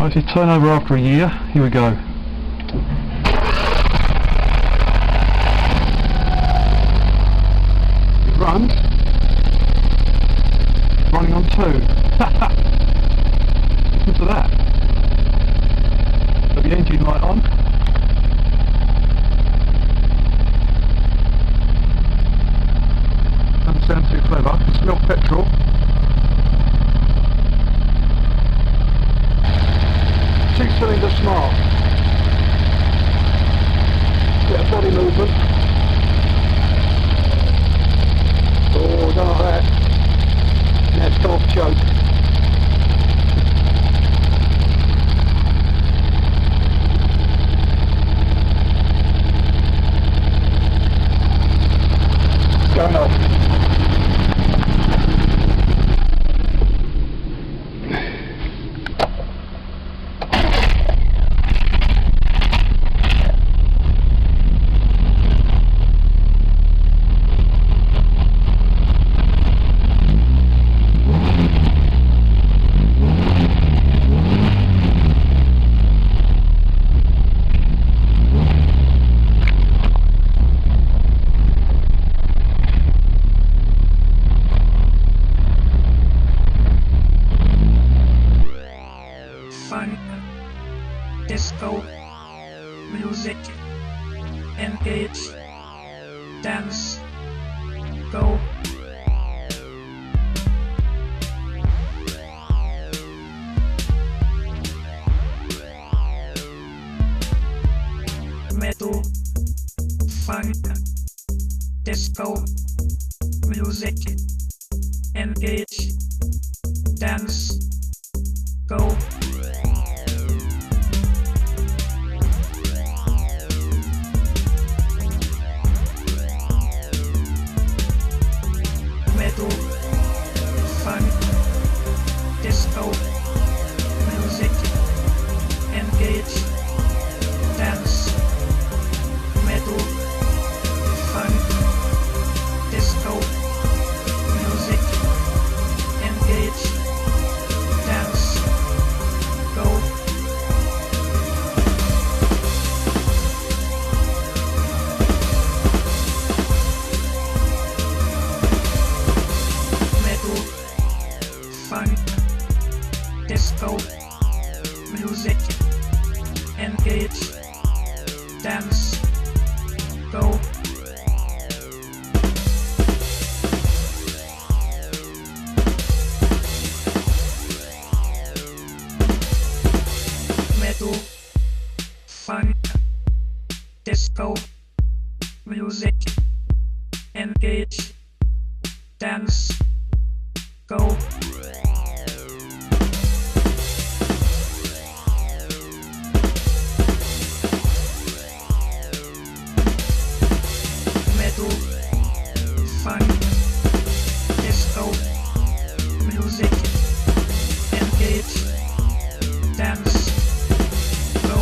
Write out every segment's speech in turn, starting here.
Right, it's turnover after a year. Here we go. It runs. Running on 2. Listen to that. Got the engine light on. Doesn't sound too clever. I can smell petrol. Six-cylinder smart. Bit of body movement. Oh, don't like that. Now it's come off choke. Going off. Funk, disco, music, engage, dance, go. Metal, funk, disco, music, engage, dance, go. Metal, funk, disco, music, engage, dance. Metal, funk, disco, music, engage, dance, go. Metal, funk, disco, music, engage, dance, go. Metal, funk, disco, music, engage, dance, go. Metal, funk, disco, music, engage, dance, go.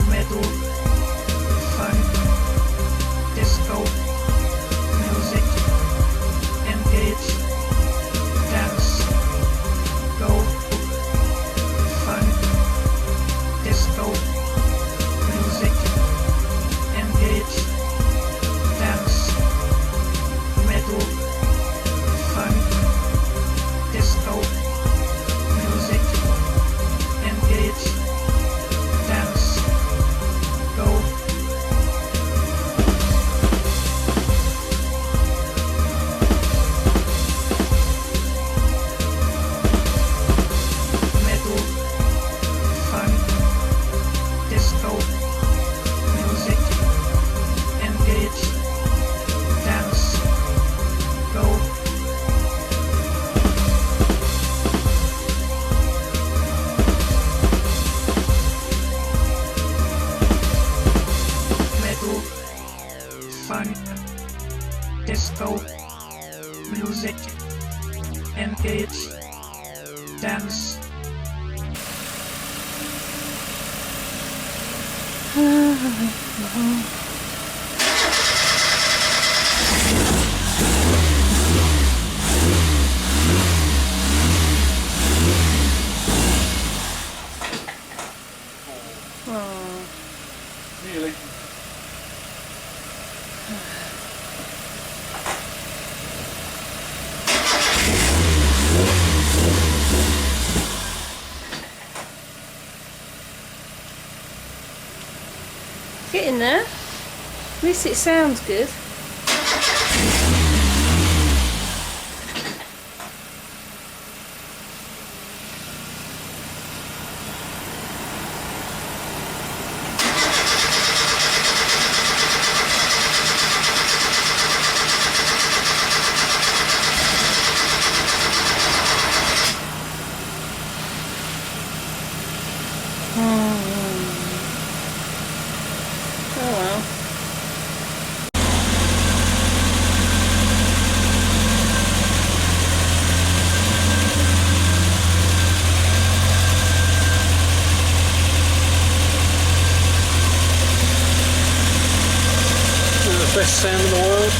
Metal, funk, disco, music, engage, dance, go. Funk, disco, music, engage, dance. Metal, funk, disco, music, engage, dance, go. Metal, funk, disco, music, engage, dance, go. Metal, funk, disco, music, engage, dance. Nearly. Getting there. At least it sounds good. Oh well. The best sound in the world.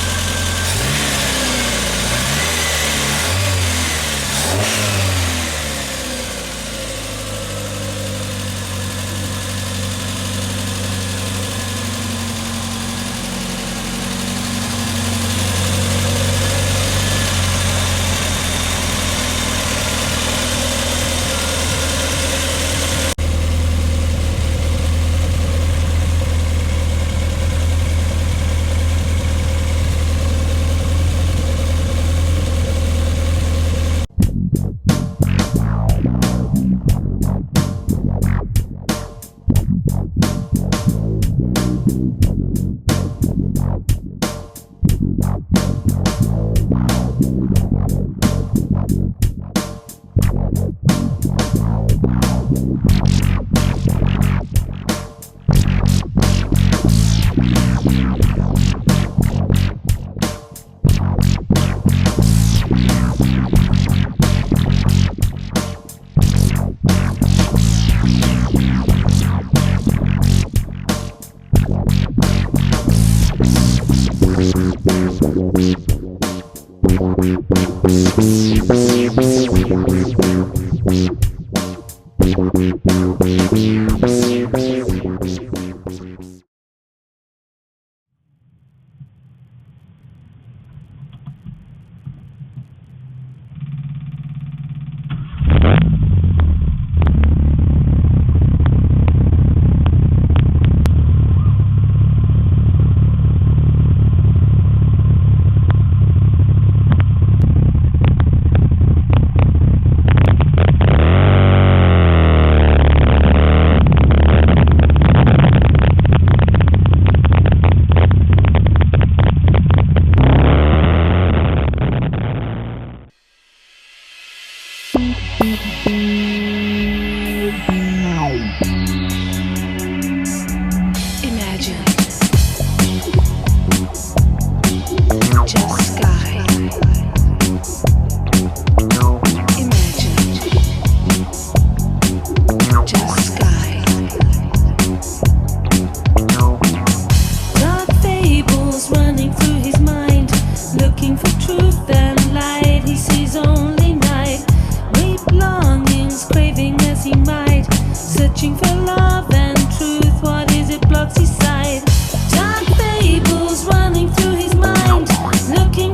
Dark fables running through his mind, looking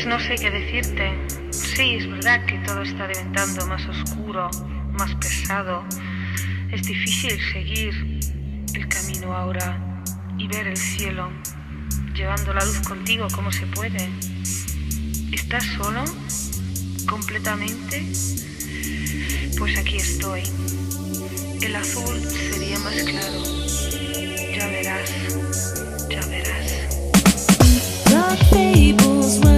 Pues no sé qué decirte. Sí, es verdad que todo está deventando más oscuro, más pesado. Es difícil seguir el camino ahora y ver el cielo, llevando la luz contigo como se puede. ¿Estás solo? ¿Completamente? Pues aquí estoy. El azul sería más claro. Ya verás, ya verás. The fables